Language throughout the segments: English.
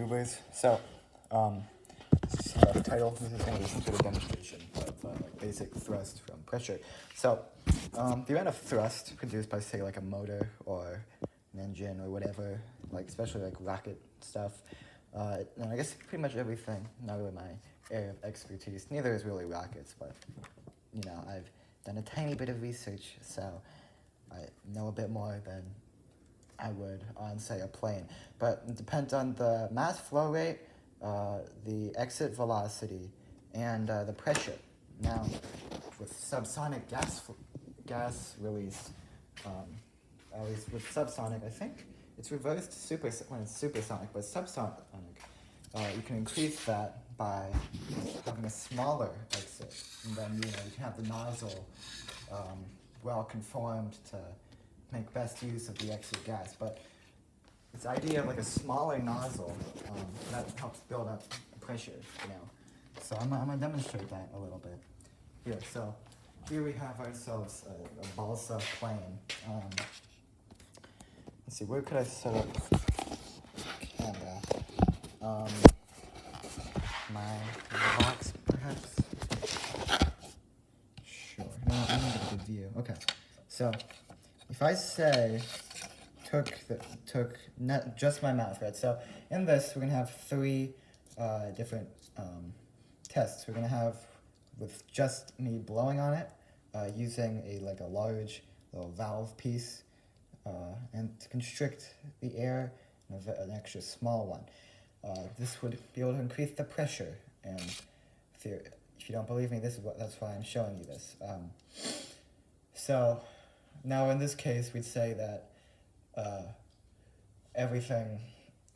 So, this is the title. This is going to be some sort of demonstration of like basic thrust from pressure. So, the amount of thrust produced by, say, like a motor or an engine or whatever, like especially like rocket stuff, and I guess pretty much everything. Not really my area of expertise. Neither is really rockets, but you know, I've done a tiny bit of research, so I know a bit more than I would on, say, a plane. But it depends on the mass flow rate, the exit velocity, and the pressure. Now, with subsonic gas release, at least with subsonic, I think it's reversed when it's supersonic, but subsonic, you can increase that by having a smaller exit, and then you can have the nozzle well conformed to make best use of the exit gas. But this idea of like a smaller nozzle that helps build up pressure, So I'm gonna demonstrate that a little bit here. So here we have ourselves a balsa plane. Let's see, where could I set up the camera? My box, perhaps. Sure. No, I'm gonna get a good view. Okay. So if I say took not just my mouth, right? So in this, we're gonna have three different tests. We're gonna have with just me blowing on it, using a large little valve piece, and to constrict the air, and an extra small one. This would be able to increase the pressure, and if you don't believe me, that's why I'm showing you this. So now in this case, we'd say that everything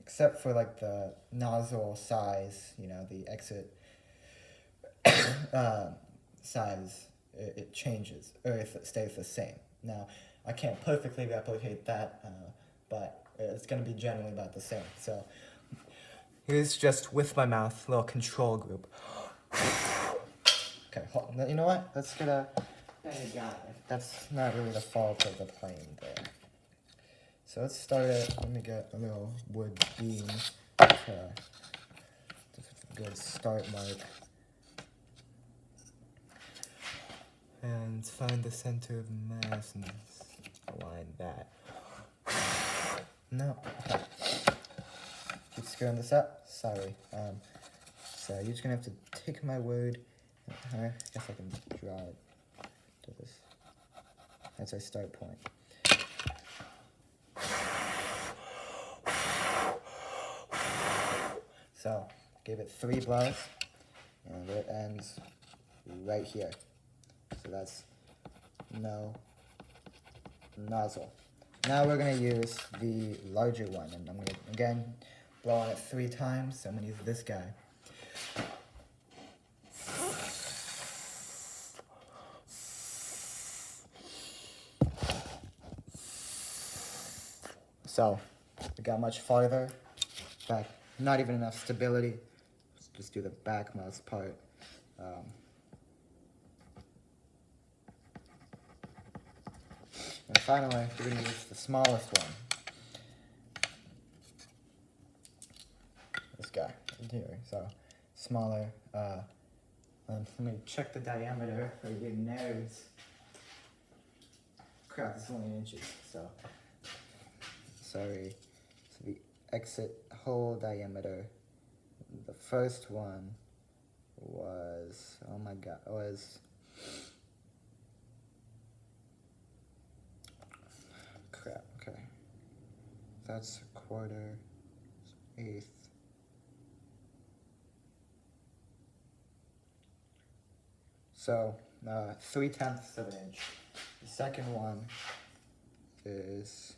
except for like the nozzle size, the exit size, it changes, or if it stays the same. Now, I can't perfectly replicate that, but it's going to be generally about the same. So here's just with my mouth, little control group. Okay, you know what? Let's get a... That's not really the fault of the plane there. So let's start it. Let me get a little wood beam to good start mark. And find the center of mass and align that. No. Okay. Keep screwing this up. Sorry. So you're just gonna have to take my word. I guess I can draw it to this. That's our start point. So, give it 3 blows, and it ends right here. So that's no nozzle. Now we're going to use the larger one, and I'm going to, again, blow on it 3 times, so I'm going to use this guy. So, we got much farther back. Not even enough stability. Let's just do the backmost part. And finally, we're going to use the smallest one. This guy, right here. So, smaller. Let me check the diameter for your nose. Crap, this is only inches, so. Sorry. So the exit hole diameter, the first one was, oh my god, crap, okay. That's a quarter, 1/8. So, 3/10 of an inch. The second one is,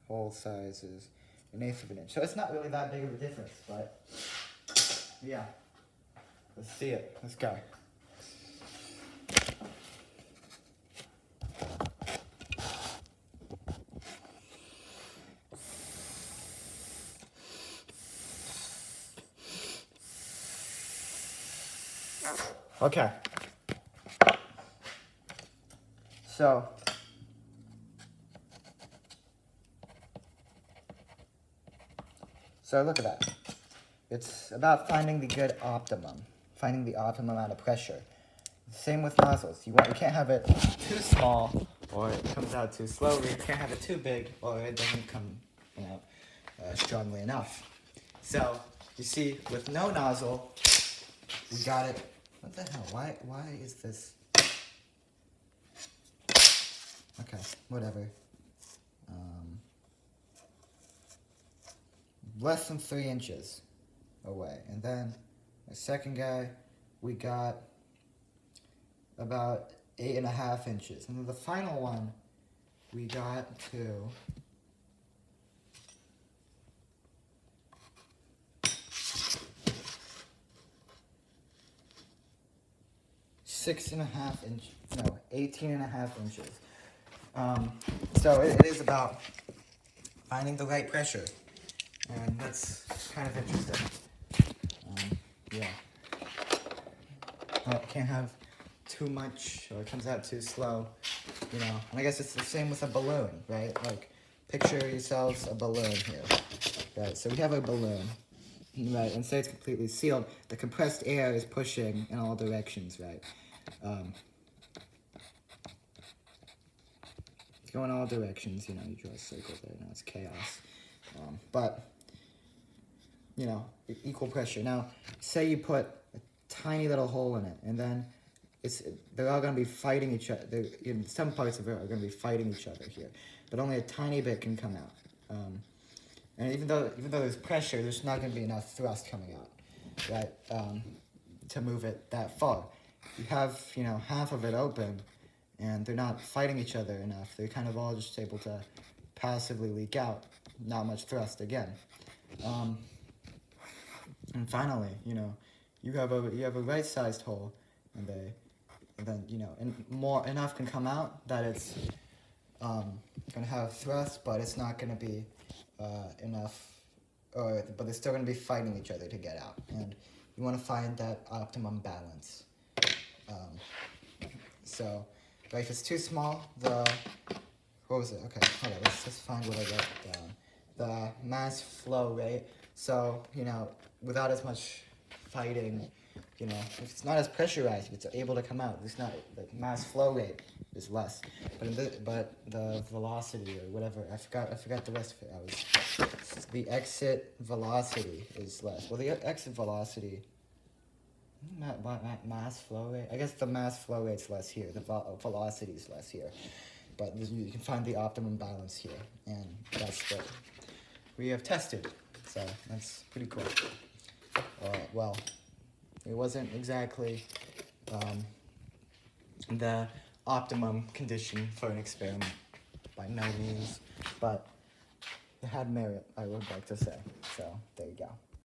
hole size is 1/8 of an inch. So it's not really that big of a difference, but yeah. Let's see it. Let's go. Okay. So look at that. it's about finding the good optimum, finding the optimum amount of pressure. Same with nozzles. You can't have it too small, or it comes out too slowly. You can't have it too big, or it doesn't come, strongly enough. So you see, with no nozzle, we got it. What the hell? Why is this? Okay, whatever. Less than 3 inches away. And then the second guy, we got about 8.5 inches. And then the final one, we got to 18.5 inches. So it is about finding the right pressure. And that's kind of interesting. Yeah. It can't have too much, or it comes out too slow, And I guess it's the same with a balloon, right? Like, picture yourselves a balloon here, right? So we have a balloon, right? And say it's completely sealed. The compressed air is pushing in all directions, right? Go in all directions, you draw a circle there. Now it's chaos. But equal pressure. Now, say you put a tiny little hole in it, and then they're all going to be fighting each other. Some parts of it are going to be fighting each other here, but only a tiny bit can come out. And even though there's pressure, there's not going to be enough thrust coming out, right, to move it that far. You have half of it open, and they're not fighting each other enough. They're kind of all just able to passively leak out. Not much thrust again. And finally, you have a right-sized hole, and then enough can come out that it's gonna have thrust, but it's not gonna be enough, but they're still gonna be fighting each other to get out, and you want to find that optimum balance. So, if it's too small, what was it? Okay, hold on, let's just find what I wrote down. The mass flow rate. So, without as much fighting, if it's not as pressurized, if it's able to come out, it's not, the mass flow rate is less. But the velocity or whatever, I forgot the rest of it. The exit velocity is less. Well, the exit velocity, mass flow rate, I guess the mass flow rate's less here. The velocity is less here. But you can find the optimum balance here, and that's what we have tested. So that's pretty cool. Well, it wasn't exactly the optimum condition for an experiment, by no means, but it had merit, I would like to say. So there you go.